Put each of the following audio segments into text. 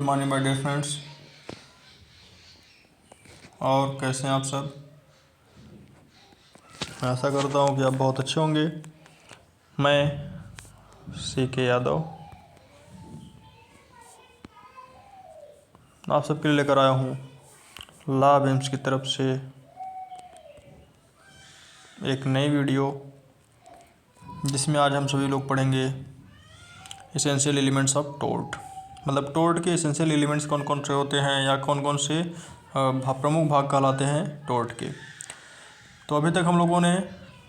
Morning my dear friends. और कैसे हैं आप सब। मैं आशा करता हूं कि आप बहुत अच्छे होंगे। मैं CK यादव आप सबके लिए लेकर आया हूं लाभ एम्स की तरफ से एक नई वीडियो, जिसमें आज हम सभी लोग पढ़ेंगे एसेंशियल एलिमेंट्स ऑफ टोर्ट। मतलब टोर्ट के एसेंशियल एलिमेंट्स कौन कौन से होते हैं या कौन कौन से प्रमुख भाग कहलाते हैं टोर्ट के। तो अभी तक हम लोगों ने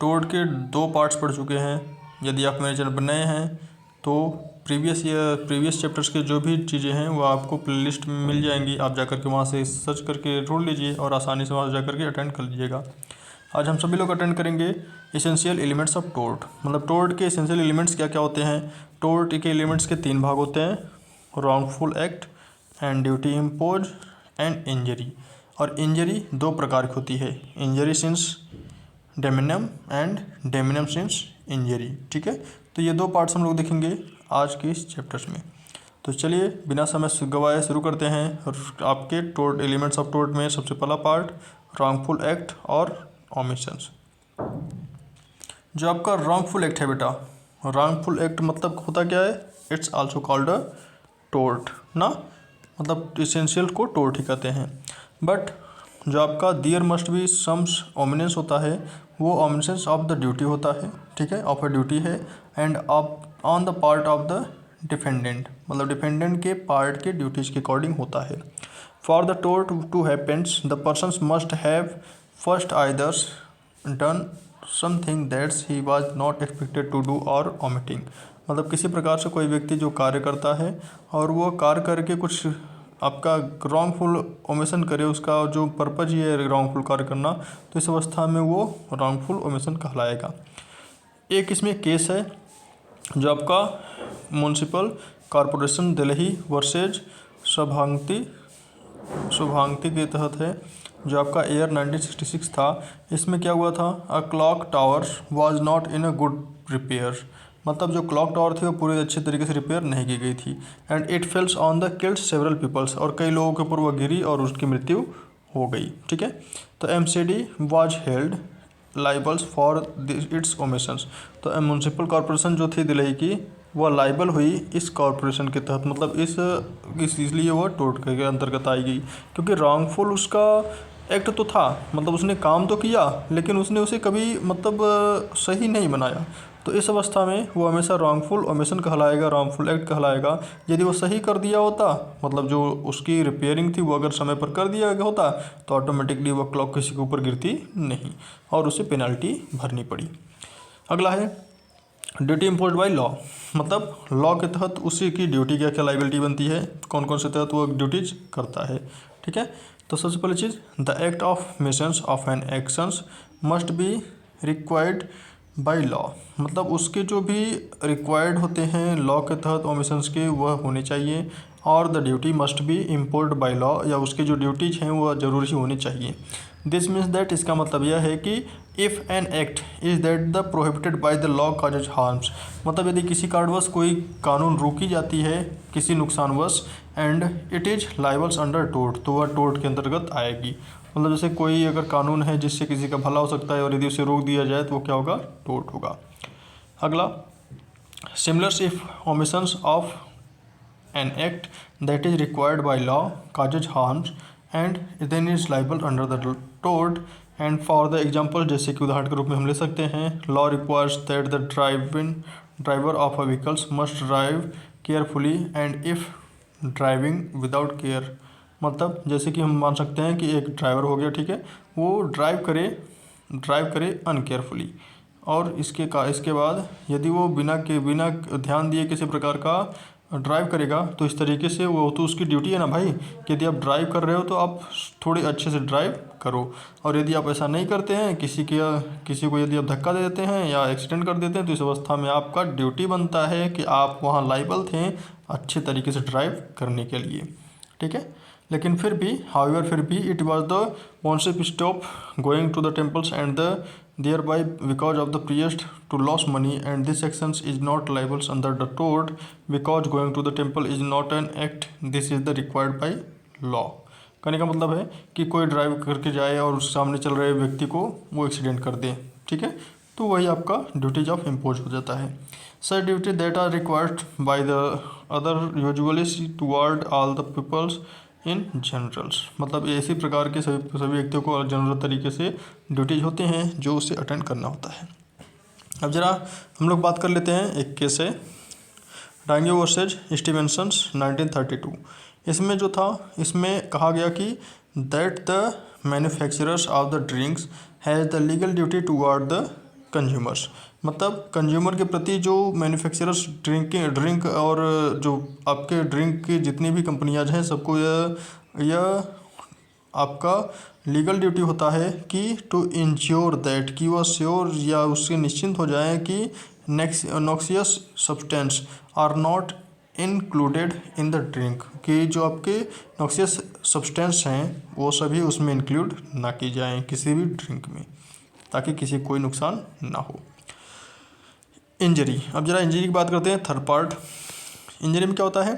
टोर्ट के 2 पार्ट्स पढ़ चुके हैं। यदि आप मेरे चैनल पर नए हैं तो प्रीवियस चैप्टर्स के जो भी चीज़ें हैं वो आपको प्लेलिस्ट में मिल जाएंगी। आप जाकर के वहाँ से सर्च करके ढूंढ लीजिए और आसानी से वहाँ जाकर के अटेंड कर लीजिएगा। आज हम सभी लोग अटेंड करेंगे एसेंशियल एलिमेंट्स ऑफ टोर्ट। मतलब टोर्ट के एसेंशियल एलिमेंट्स क्या क्या होते हैं। टोर्ट के एलिमेंट्स के 3 भाग होते हैं, wrongful act and duty impose and injury. और इंजरी 2 प्रकार की होती है, injury since damnum and damnum since injury. ठीक है, तो ये 2 पार्ट्स हम लोग देखेंगे आज के इस चैप्टर्स में। तो चलिए बिना समय गवाए शुरू करते हैं। आपके टोर्ट एलिमेंट्स ऑफ टोर्ट में सबसे पहला पार्ट रॉन्गफुल एक्ट और ओमिशंस। जो आपका रॉन्गफुल एक्ट है बेटा, रॉन्गफुल एक्ट मतलब होता क्या है, it's also called a tort ना, मतलब एसेंशियल को टोर्ट ही कहते हैं। बट जो आपका देयर मस्ट बी सम्स ओमिनेंस होता है, वो ओमिनेंस ऑफ द ड्यूटी होता है। ठीक है, ऑफ अ ड्यूटी है and on the part of the defendant, मतलब डिफेंडेंट के पार्ट के ड्यूटीज़ के अकॉर्डिंग होता है। For the tort to happens the persons must have first eithers done something that's he was not expected to do or omitting. मतलब किसी प्रकार से कोई व्यक्ति जो कार्य करता है और वो कार्य करके कुछ आपका रॉन्गफुल ओमिशन करे, उसका जो पर्पज ही है रॉन्गफुल कार्य करना, तो इस अवस्था में वो रॉन्गफुल ओमिशन कहलाएगा। एक इसमें केस है जो आपका म्यूनसिपल कॉरपोरेशन दिल्ली वर्सेज शुभांगति के तहत है, जो आपका ईयर 1966 था। इसमें क्या हुआ था, a clock tower was not in a good repair. मतलब जो क्लॉक टावर थी वो पूरे अच्छे तरीके से रिपेयर नहीं की गई थी। And it fails on the killed several peoples, और कई लोगों के ऊपर वह गिरी और उसकी मृत्यु हो गई। ठीक है, तो MCD was held liables for its omissions. तो म्यूनसिपल कॉरपोरेशन जो थी दिल्ली की, वह लाइबल हुई इस कॉरपोरेशन के तहत, मतलब इसलिए वह टोर्ट के अंतर्गत आई गई, क्योंकि रॉन्गफुल उसका एक्ट तो था, मतलब उसने काम तो किया लेकिन उसने उसे कभी मतलब सही नहीं बनाया। तो इस अवस्था में वो हमेशा रॉन्गफुल ओमिशन कहलाएगा, रॉन्गफुल एक्ट कहलाएगा। यदि वो सही कर दिया होता, मतलब जो उसकी रिपेयरिंग थी वो अगर समय पर कर दिया गया होता, तो ऑटोमेटिकली वो क्लॉक किसी के ऊपर गिरती नहीं और उसे पेनल्टी भरनी पड़ी। अगला है ड्यूटी इम्पोज बाई लॉ। मतलब लॉ के तहत उसी की ड्यूटी क्या क्या लाइबिलिटी बनती है, कौन कौन से तहत वो ड्यूटीज करता है। ठीक है, तो सबसे पहली चीज़, the act of missions of an actions must be required by law. मतलब उसके जो भी रिक्वायर्ड होते हैं लॉ के तहत ओमिशंस के, वह होने चाहिए। और the duty must be imposed by law, या उसके जो ड्यूटीज हैं वह जरूरी होनी चाहिए। दिस मीन्स दैट, इसका मतलब यह है कि if an act is that the prohibited by the law causes harms. मतलब यदि किसी कारणवश कोई कानून रोकी जाती है किसी नुकसानवश, and it is लाइबल्स under tort, तो वह टोर्ट के अंतर्गत आएगी। मतलब जैसे कोई अगर कानून है जिससे किसी का भला हो सकता है और यदि उसे रोक दिया जाए तो वो क्या होगा, टोर्ट होगा। अगला, similar if omissions of an act that is required by law causes harms and then is liable under the tort. And for the example, जैसे कि उदाहरण के रूप में हम ले सकते हैं, law requires that the driver of a vehicles must drive carefully and if driving without care. मतलब जैसे कि हम मान सकते हैं कि एक ड्राइवर हो गया, ठीक है, वो ड्राइव करे अनकेयरफुली, और इसके बाद यदि वो बिना ध्यान दिए किसी प्रकार का ड्राइव करेगा, तो इस तरीके से वो तो उसकी ड्यूटी है ना भाई, कि यदि आप ड्राइव कर रहे हो तो आप थोड़े अच्छे से ड्राइव करो। और यदि आप ऐसा नहीं करते हैं, किसी को यदि आप धक्का दे देते हैं या एक्सीडेंट कर देते हैं, तो इस अवस्था में आपका ड्यूटी बनता है कि आप वहाँ लाइबल थे अच्छे तरीके से ड्राइव करने के लिए। ठीक है, लेकिन फिर भी फिर भी it was the pontiff stop going to the temples and thereby because of the priest to lose money, and this actions is not liable under the tort because going to the temple is not an act, this is the required by law। कहने का मतलब है कि कोई drive करके जाए और उस सामने चल रहे व्यक्ति को वो एक्सीडेंट कर दे, ठीक है, तो वही आपका ड्यूटीज ऑफ इम्पोज हो जाता है। Sir duty that are required by the other usually toward all the peoples in generals, मतलब इसी प्रकार के सभी व्यक्तियों को जनरल तरीके से ड्यूटीज होते हैं जो उसे अटेंड करना होता है। अब जरा हम लोग बात कर लेते हैं, एक केस है डांगियो वर्सेज स्टीवेंसन 1932। इसमें जो था, इसमें कहा गया कि that the manufacturers of the drinks has the legal duty toward the consumers, मतलब कंज्यूमर के प्रति जो मैन्युफैक्चरर्स ड्रिंक और जो आपके ड्रिंक की जितनी भी कंपनियाँ हैं सबको यह आपका लीगल ड्यूटी होता है कि टू इंश्योर दैट, कि वह श्योर या उससे निश्चिंत हो जाए कि noxious substance are not included in the drink, कि जो आपके नॉक्सियस सब्सटेंस हैं वो सभी उसमें इंक्लूड ना की जाएं किसी भी ड्रिंक में, ताकि किसी कोई नुकसान ना हो। इंजरी, अब जरा इंजरी की बात करते हैं, थर्ड पार्ट। इंजरी में क्या होता है,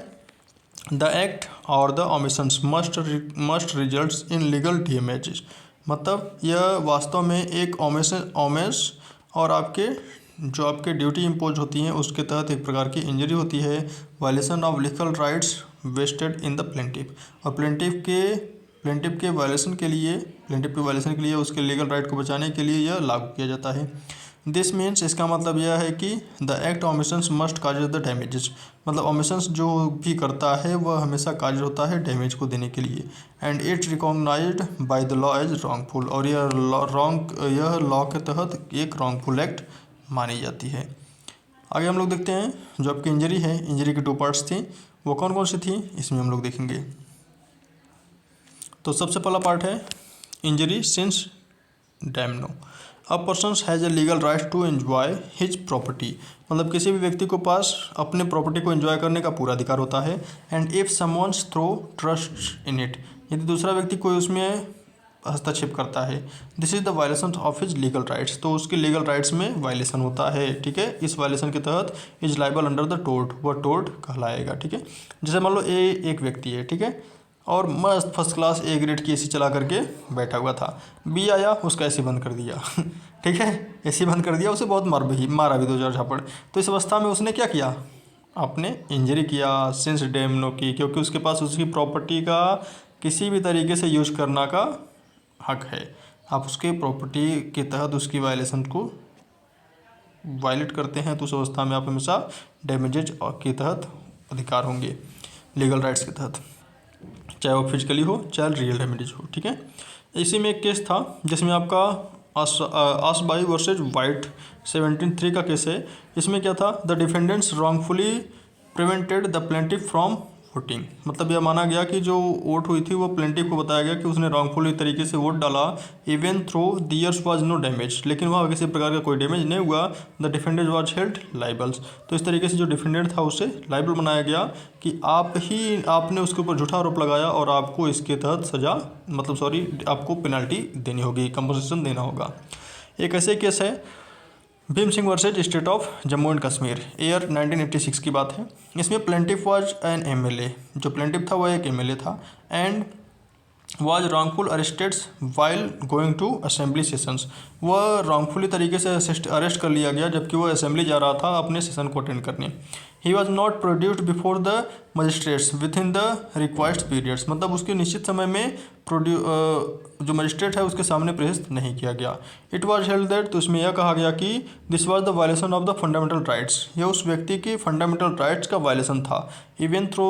द एक्ट और the omissions must result in legal damage, मतलब यह वास्तव में एक ओमेश और आपके जो आपके ड्यूटी इम्पोज होती हैं उसके तहत एक प्रकार की इंजरी होती है। Violation of legal rights vested in the plaintiff, और प्लेंटिफ के वायलेशन के लिए उसके लीगल राइट को बचाने के लिए यह लागू किया जाता है। दिस मीन्स, इसका मतलब यह है कि the act omissions must cause the damages, मतलब ओमिशंस जो भी करता है वह हमेशा काज होता है डैमेज को देने के लिए। And it's recognised by the law as wrongful, और यह लॉ के तहत एक रॉन्गफुल एक्ट मानी जाती है। आगे हम लोग देखते हैं, जो आपकी इंजरी है, इंजरी की 2 पार्ट्स थी, वो कौन कौन सी थी इसमें हम लोग देखेंगे। तो सबसे पहला पार्ट है injury since damno, a person has a legal right to enjoy his property, मतलब किसी भी व्यक्ति को पास अपने प्रॉपर्टी को एंजॉय करने का पूरा अधिकार होता है। And if someone's throw trust in it, यदि दूसरा व्यक्ति कोई उसमें हस्तक्षेप करता है, this is the violation of his legal rights, तो उसके लीगल राइट्स में वायलेशन होता है, ठीक है। इस वायलेशन के तहत is liable under the tort, वह टोर्ट कहलाएगा, ठीक है। जैसे मान लो एक व्यक्ति है, ठीक है, और मस्त फर्स्ट क्लास ए ग्रेड की एसी चला करके बैठा हुआ था, बी आया उसका एसी बंद कर दिया ठीक है, एसी बंद कर दिया, उसे बहुत मारा भी 2-4 झापड़। तो इस अवस्था में उसने क्या किया, आपने इंजरी किया सिंस डैमनो की, क्योंकि उसके पास उसकी प्रॉपर्टी का किसी भी तरीके से यूज करना का हक है। आप उसके प्रॉपर्टी के तहत उसकी वायलेशन को वायलेट करते हैं तो उस अवस्था में आप हमेशा डैमेजेज के तहत अधिकार होंगे, लीगल राइट्स के तहत, चाहे वो फिजिकली हो चाहे रियल डैमेजेज हो, ठीक है। इसी में एक केस था जिसमें आपका आसबाई वर्सेज वाइट 17-3 का केस है। इसमें क्या था, the defendants wrongfully prevented the plaintiff from voting, मतलब यह माना गया कि जो वोट हुई थी वो प्लेंटिफ को बताया गया कि उसने रॉन्गफुली तरीके से वोट डाला, even throw there's was no damage, लेकिन वहाँ किसी प्रकार का कोई डैमेज नहीं हुआ। The defendant was held liables, तो इस तरीके से जो डिफेंडेंट था उसे लाइबल बनाया गया कि आपने उसके ऊपर झूठा आरोप लगाया और आपको इसके तहत सज़ा, मतलब आपको पेनल्टी देनी होगी, कंपनसेशन देना होगा। एक ऐसे केस है Bhim Singh versus state of Jammu and Kashmir, year 1986 की बात है। इसमें प्लेंटिफ वाज एन एमएलए, जो प्लेंटिफ था वह एक एमएलए था, and was wrongful arresteds while going to assembly sessions, वह रॉन्गफुली तरीके से अरेस्ट कर लिया गया जबकि वह असेंबली जा रहा था अपने सेशन को अटेंड करने। ही was not produced before the magistrates with in the required periods, मतलब उसके निश्चित समय में जो मजिस्ट्रेट है उसके सामने प्रेस नहीं किया गया। इट वॉज हेल्ड दैट, तो इसमें यह कहा गया कि this was the violation of the fundamental rights, यह उस व्यक्ति की फंडामेंटल राइट्स का वायलेशन था। Even though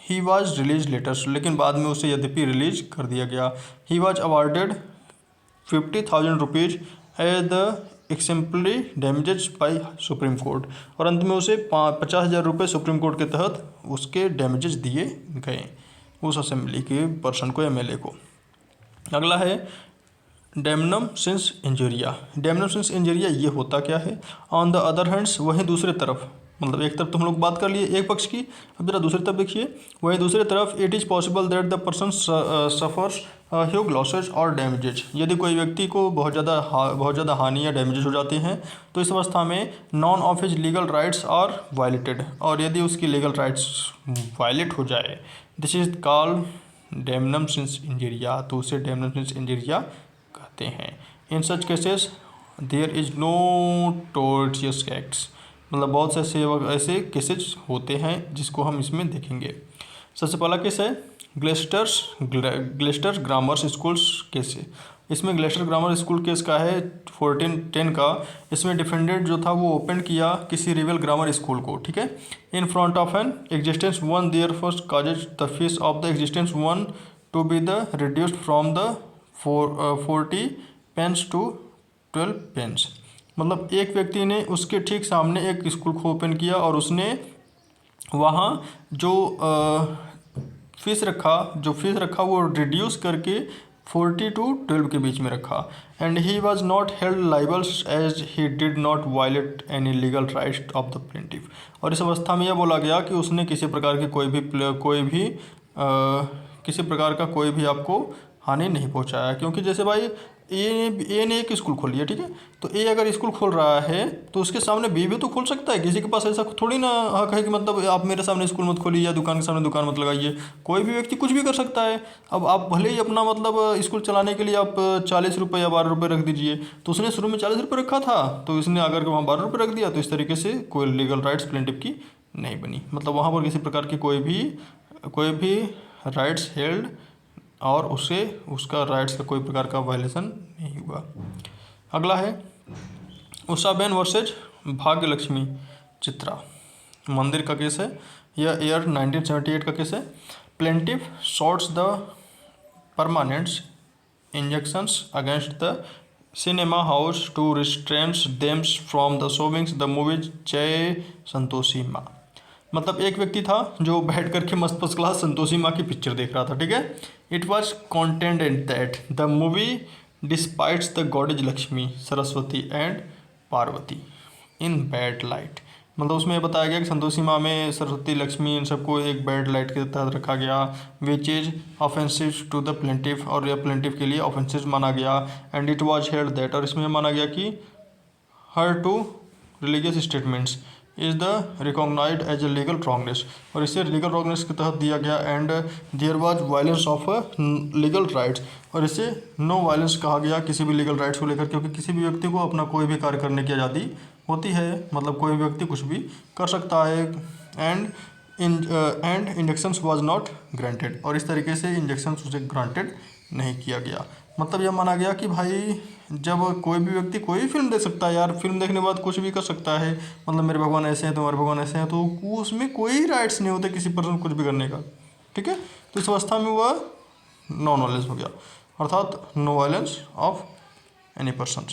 he was release letters, लेकिन बाद में उसे यद्यपि रिलीज कर दिया गया। He was awarded 50,000 rupees as the exemplary damages by supreme court, और अंत में उसे 50,000 रुपये सुप्रीम कोर्ट के तहत उसके डैमेजेस दिए गए उस असेंबली के पर्सन को, एमएलए को। अगला है डैमनम सिंस इंजरिया। डैमनम सिंस इंजरिया ये होता क्या है, ऑन द अदर हैंड्स, वहीं दूसरे तरफ मतलब एक तरफ तो हम लोग बात कर लिए एक पक्ष की, अब जरा दूसरी तरफ देखिए। वही दूसरी तरफ it is possible that the person suffers huge losses और डैमेजेज। यदि कोई व्यक्ति को बहुत ज़्यादा हानि या डैमेजेज हो जाते हैं तो इस अवस्था में none of his legal rights are violated, और यदि उसकी लीगल राइट्स वायलेट हो जाए, this is called damnum since injuria, तो उसे डैमनम सिंस इंजीरिया कहते हैं। In such cases there is no tortious acts, मतलब बहुत से ऐसे केसेज होते हैं जिसको हम इसमें देखेंगे। सबसे पहला केस है ग्लेस्टर ग्रामर स्कूल्स केस है। इसमें ग्लेस्टर ग्रामर स्कूल केस का है 1410 का। इसमें डिफेंडेंट जो था वो ओपन किया किसी रिवल ग्रामर स्कूल को, ठीक है, in front of an existence one there first causes the fees of the existence one to be the reduced from the 40 pence to 12 pence. मतलब एक व्यक्ति ने उसके ठीक सामने एक स्कूल को ओपन किया और उसने वहाँ जो फीस रखा वो रिड्यूस करके 40 to 12 के बीच में रखा। And he was not held liables as he did not violate any legal rights of the plaintiff. और इस अवस्था में यह बोला गया कि उसने किसी प्रकार के किसी प्रकार का कोई भी आपको हानि नहीं पहुंचाया, क्योंकि जैसे भाई ए ने एक स्कूल खोल लिया, ठीक है, तो ए अगर स्कूल खोल रहा है तो उसके सामने बी भी तो खोल सकता है। किसी के पास ऐसा थोड़ी ना हक है कि मतलब आप मेरे सामने स्कूल मत खोलिए या दुकान के सामने दुकान मत लगाइए। कोई भी व्यक्ति कुछ भी कर सकता है। अब आप भले ही अपना मतलब स्कूल चलाने के लिए आप 40 रुपये या 12 रुपये रख दीजिए, तो उसने शुरू में 40 रुपये रखा था तो इसने अगर वहाँ 12 रुपये रख दिया तो इस तरीके से कोई लीगल राइट्स प्लेंटिफ की नहीं बनी। मतलब वहाँ पर किसी प्रकार की कोई भी राइट्स हेल्ड और उसे उसका राइट्स का कोई प्रकार का वायलेशन नहीं हुआ। अगला है उषाबेन वर्सेज भाग्यलक्ष्मी चित्रा मंदिर का केस है। यह ईयर 1978 का केस है। Plaintiff sought the permanent injunctions against the cinema house to restrain them from the showing the movie Jai Santoshi माँ। मतलब एक व्यक्ति था जो बैठ करके मस्त फर्स्ट क्लास संतोषी माँ की पिक्चर देख रहा था, ठीक है। It was contended that the movie depicts the goddess Lakshmi Saraswati and Parvati in bad light. मतलब उसमें यह बताया गया कि संतोषी माँ में सरस्वती लक्ष्मी इन सबको एक बैड लाइट के तहत रखा गया, which is offensive to the plaintiff, और यह प्लेंटिफ के लिए ऑफेंसिव माना गया। And it was held that, और इसमें माना गया कि हर to religious statements is the recognized as a legal wrongness, और इसे लीगल रॉन्गनेस के तहत दिया गया। And there was violence of legal rights, और इसे नो वायलेंस कहा गया किसी भी लीगल राइट्स को लेकर, क्योंकि किसी भी व्यक्ति को अपना कोई भी कार्य करने की आज़ादी होती है। मतलब कोई भी व्यक्ति कुछ भी कर सकता है। And injections was not granted, और इस तरीके से इंजेक्शंस उसे ग्रांटेड नहीं किया गया। मतलब यह माना गया कि भाई जब कोई भी व्यक्ति कोई भी फिल्म देख सकता है यार, फिल्म देखने के बाद कुछ भी कर सकता है। मतलब मेरे भगवान ऐसे हैं तुम्हारे भगवान ऐसे हैं, तो उसमें कोई राइट्स नहीं होते किसी पर्सन कुछ भी करने का, ठीक है। तो इस अवस्था में वह नॉन वायलेंस हो गया, अर्थात no violence of any person.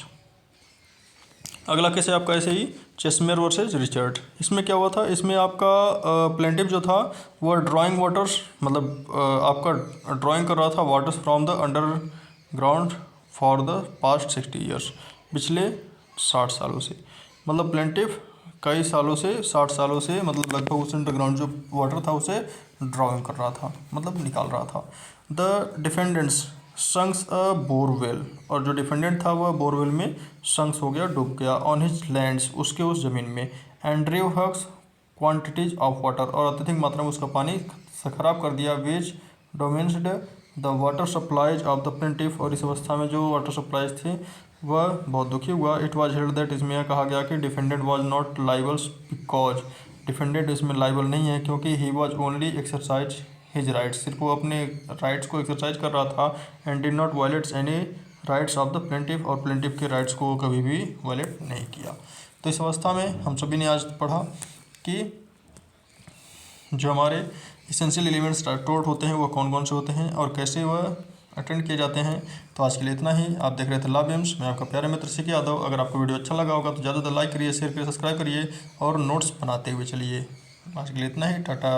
अगला केस है आपका ऐसे ही चेस्मेर वर्सेज रिचर्ड। इसमें क्या हुआ था, इसमें आपका प्लेंटिफ जो था वह ड्राइंग वाटर्स, मतलब आपका ड्राइंग कर रहा था waters from the underground for the past 60 years, पिछले 60 सालों से। मतलब प्लेंटिफ कई सालों से 60 सालों से मतलब लगभग उस अंडरग्राउंड जो वाटर था उसे ड्राइंग कर रहा था, मतलब निकाल रहा था। द डिफेंडेंट्स संक्स अ बोरवेल, और जो डिफेंडेंट था वह बोरवेल में संक्स हो गया, डूब गया, ऑन हिज लैंड्स, उसके उस ज़मीन में। And drew huge quantities of water, और अत्यधिक मात्रा में उसका पानी खराब कर दिया, which diminished the water supplies of the plaintiff, और इस अवस्था में जो वाटर सप्लाईज थे वह बहुत दुखी हुआ। इट वाज हेल्ड दैट, इसमें यह कहा गया कि defendant was not liables because, defendant इसमें लाइबल नहीं है क्योंकि he was only exercise his rights, सिर्फ वो अपने राइट्स को एक्सरसाइज कर रहा था। And did not violates any rights of the plaintiff, और प्लेंटिफ के राइट्स को कभी भी वायलेट नहीं किया। तो इस अवस्था में हम सभी ने आज पढ़ा कि जो हमारे इसेंशियल एलिमेंट्स टोट होते हैं वह कौन कौन से होते हैं और कैसे वह अटेंड किए जाते हैं। तो आज के लिए इतना ही। आप देख रहे थे लाभ एम्स, मैं आपका प्यारा मित्र सीके यादव। अगर आपको वीडियो अच्छा लगा होगा तो ज़्यादा लाइक करिए, शेयर करिए, सब्सक्राइब करिए और नोट्स बनाते हुए चलिए। आज के लिए इतना ही, टाटा।